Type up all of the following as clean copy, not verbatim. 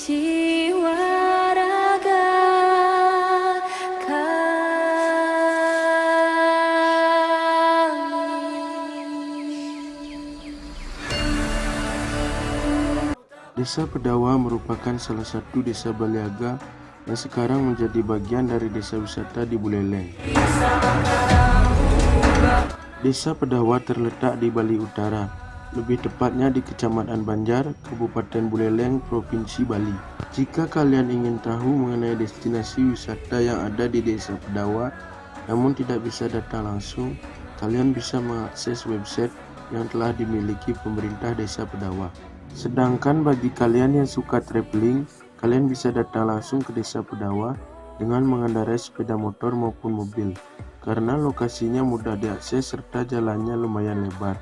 jiwa raga kami. Desa Pedawa merupakan salah satu desa Baliaga yang sekarang menjadi bagian dari desa wisata di Buleleng. Desa Pedawa terletak di Bali Utara, lebih tepatnya di Kecamatan Banjar, Kabupaten Buleleng, Provinsi Bali. Jika kalian ingin tahu mengenai destinasi wisata yang ada di Desa Pedawa, namun tidak bisa datang langsung, kalian bisa mengakses website yang telah dimiliki pemerintah Desa Pedawa. Sedangkan bagi kalian yang suka traveling, kalian bisa datang langsung ke Desa Pedawa dengan mengendarai sepeda motor maupun mobil, karena lokasinya mudah diakses serta jalannya lumayan lebar.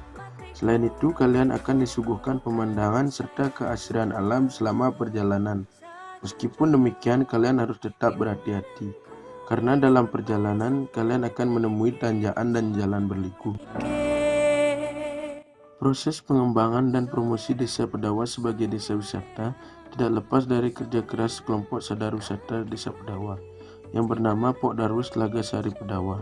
Selain itu, kalian akan disuguhkan pemandangan serta keasrian alam selama perjalanan. Meskipun demikian, kalian harus tetap berhati-hati, karena dalam perjalanan kalian akan menemui tanjakan dan jalan berliku. Proses pengembangan dan promosi Desa Pedawa sebagai desa wisata tidak lepas dari kerja keras kelompok sadar wisata Desa Pedawa yang bernama Pok Darwis Telaga Sari Pedawa.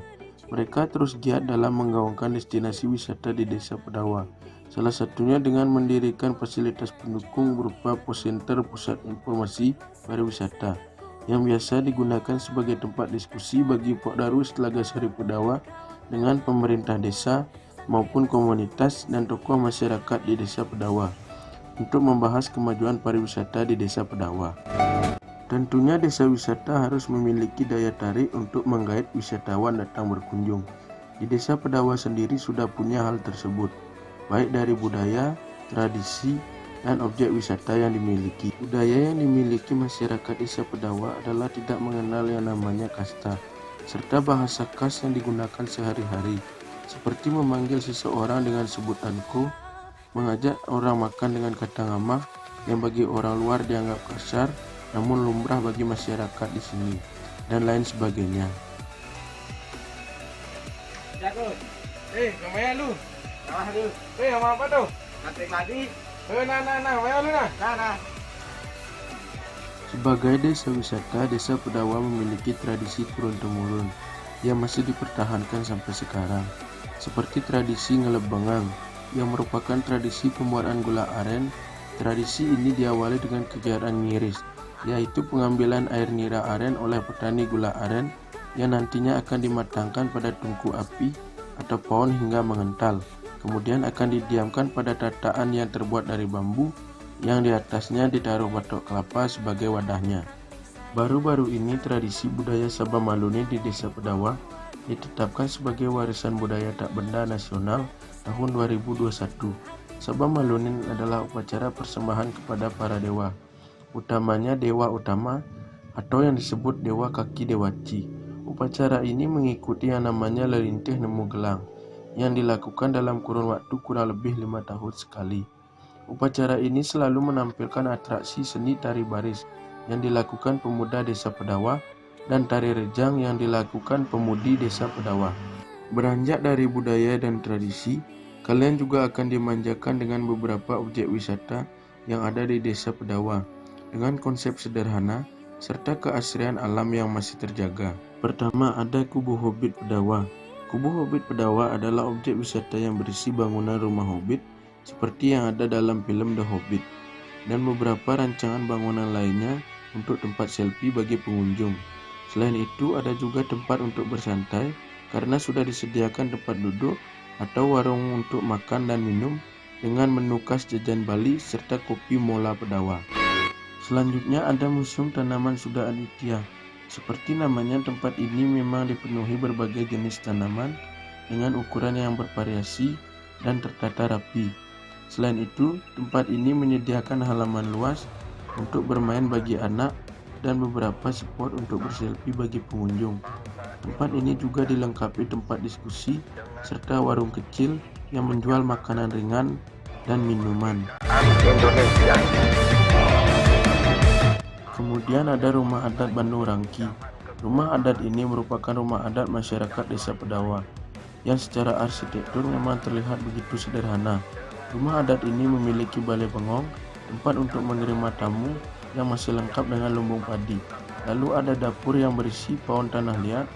Mereka terus giat dalam menggaungkan destinasi wisata di Desa Pedawa, salah satunya dengan mendirikan fasilitas pendukung berupa pos center pusat informasi pariwisata yang biasa digunakan sebagai tempat diskusi bagi Pok Darwis Telaga Sari Pedawa dengan pemerintah desa maupun komunitas dan tokoh masyarakat di Desa Pedawa untuk membahas kemajuan pariwisata di Desa Pedawa. Tentunya desa wisata harus memiliki daya tarik untuk menggait wisatawan datang berkunjung. Di Desa Pedawa sendiri sudah punya hal tersebut, baik dari budaya, tradisi, dan objek wisata yang dimiliki. Budaya yang dimiliki masyarakat Desa Pedawa adalah tidak mengenal yang namanya kasta, serta bahasa khas yang digunakan sehari-hari, seperti memanggil seseorang dengan sebutan ko, mengajak orang makan dengan kata ngamah yang bagi orang luar dianggap kasar, namun lumrah bagi masyarakat di sini, dan lain sebagainya. Jago. Kemana lu? Nah, lu. Sama apa tuh? Antri tadi. Mana lu nah? Nah. Sebagai desa wisata, Desa Pedawa memiliki tradisi turun-temurun yang masih dipertahankan sampai sekarang, seperti tradisi ngelebengang yang merupakan tradisi pembuatan gula aren. Tradisi ini diawali dengan kegiatan ngiris, yaitu pengambilan air nira aren oleh petani gula aren yang nantinya akan dimatangkan pada tungku api atau pohon hingga mengental. Kemudian akan didiamkan pada tataan yang terbuat dari bambu yang di atasnya ditaruh batok kelapa sebagai wadahnya. Baru-baru ini tradisi budaya Sabah Maluni di Desa Pedawa ditetapkan sebagai warisan budaya tak benda nasional tahun 2021. Sabah Malunin adalah upacara persembahan kepada para dewa, utamanya Dewa Utama atau yang disebut Dewa Kaki Dewaci. Upacara ini mengikuti yang namanya Lelintih Nemu Gelang yang dilakukan dalam kurun waktu kurang lebih 5 tahun sekali. Upacara ini selalu menampilkan atraksi seni tari baris yang dilakukan pemuda Desa Pedawa dan tari rejang yang dilakukan pemudi Desa Pedawa. Beranjak dari budaya dan tradisi, kalian juga akan dimanjakan dengan beberapa objek wisata yang ada di Desa Pedawa dengan konsep sederhana serta keasrian alam yang masih terjaga. Pertama, ada Kubu Hobbit Pedawa. Kubu Hobbit Pedawa adalah objek wisata yang berisi bangunan rumah hobbit seperti yang ada dalam film The Hobbit dan beberapa rancangan bangunan lainnya untuk tempat selfie bagi pengunjung. Selain itu, ada juga tempat untuk bersantai karena sudah disediakan tempat duduk atau warung untuk makan dan minum dengan menu khas jajan Bali serta kopi Mola Pedawa. Selanjutnya ada Museum Tanaman Suda Aditya. Seperti namanya, tempat ini memang dipenuhi berbagai jenis tanaman dengan ukuran yang bervariasi dan tertata rapi. Selain itu, tempat ini menyediakan halaman luas untuk bermain bagi anak dan beberapa spot untuk berselfie bagi pengunjung. Tempat ini juga dilengkapi tempat diskusi serta warung kecil yang menjual makanan ringan dan minuman. Kemudian ada Rumah Adat Bandung Rangki. Rumah adat ini merupakan rumah adat masyarakat Desa Pedawa yang secara arsitektur memang terlihat begitu sederhana. Rumah adat ini memiliki balai bengong, tempat untuk menerima tamu yang masih lengkap dengan lumbung padi. Lalu ada dapur yang berisi pawon tanah liat,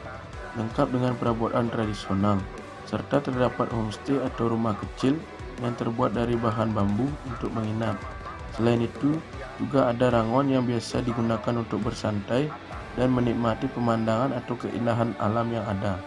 lengkap dengan perabotan tradisional, serta terdapat homestay atau rumah kecil yang terbuat dari bahan bambu untuk menginap. Selain itu, juga ada rangon yang biasa digunakan untuk bersantai dan menikmati pemandangan atau keindahan alam yang ada.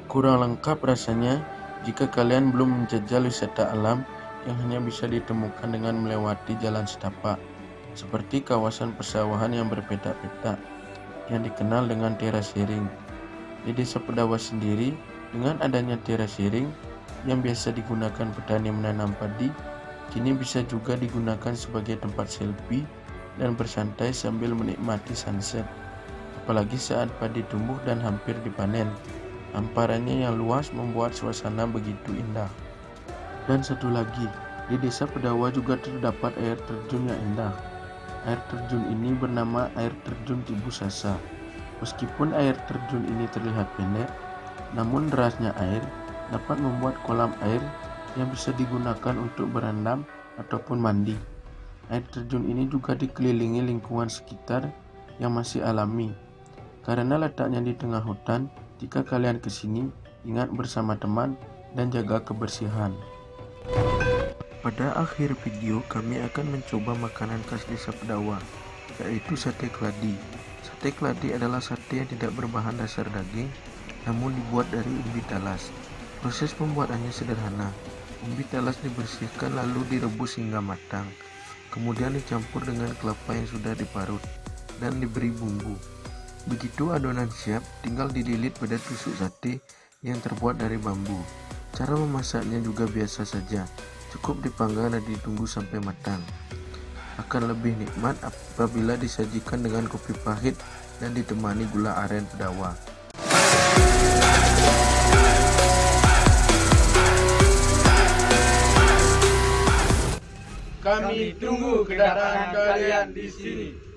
Kurang lengkap rasanya jika kalian belum menjajal wisata alam yang hanya bisa ditemukan dengan melewati jalan setapak, seperti kawasan persawahan yang berpetak-petak yang dikenal dengan terasering. Di Desa Pedawa sendiri, dengan adanya terasering yang biasa digunakan petani menanam padi, kini bisa juga digunakan sebagai tempat selfie dan bersantai sambil menikmati sunset. Apalagi saat padi tumbuh dan hampir dipanen. Hamparannya yang luas membuat suasana begitu indah. Dan satu lagi, di Desa Pedawa juga terdapat air terjun yang indah. Air terjun ini bernama Air Terjun Tibusasa. Meskipun air terjun ini terlihat pendek, namun derasnya air dapat membuat kolam air yang bisa digunakan untuk berendam ataupun mandi. Air terjun ini juga dikelilingi lingkungan sekitar yang masih alami. Karena letaknya di tengah hutan, jika kalian kesini, ingat bersama teman dan jaga kebersihan. Pada akhir video, kami akan mencoba makanan khas Desa Pedawa, yaitu sate keladi. Sate keladi adalah sate yang tidak berbahan dasar daging, namun dibuat dari umbi talas. Proses pembuatannya sederhana. Umbi talas dibersihkan lalu direbus hingga matang. Kemudian dicampur dengan kelapa yang sudah diparut dan diberi bumbu. Begitu adonan siap, tinggal dililit pada tusuk sate yang terbuat dari bambu. Cara memasaknya juga biasa saja, cukup dipanggang dan ditunggu sampai matang. Akan lebih nikmat apabila disajikan dengan kopi pahit dan ditemani gula aren Pedawa. Kami tunggu kedatangan kalian di sini.